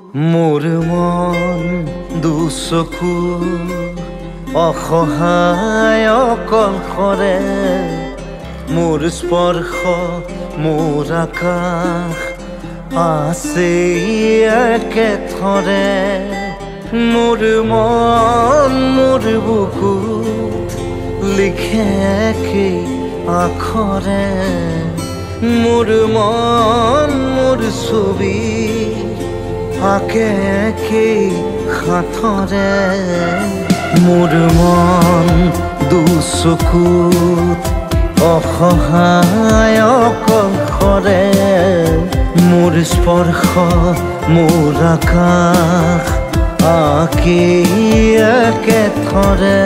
মোৰ মন দুচকু অসহায় অকলশৰে মোৰ স্পৰ্শ মোৰ আকাশ আছে একেথৰে মোৰ মন মোৰ বুকুত লিখে কি আখৰে মোৰ মন মোৰ ছবি আকে কি হাতৰে মোৰ মন দুচকুত অসহায় অকলশৰে মোৰ স্পৰ্শ মোৰ আকাশ আকি একেথৰে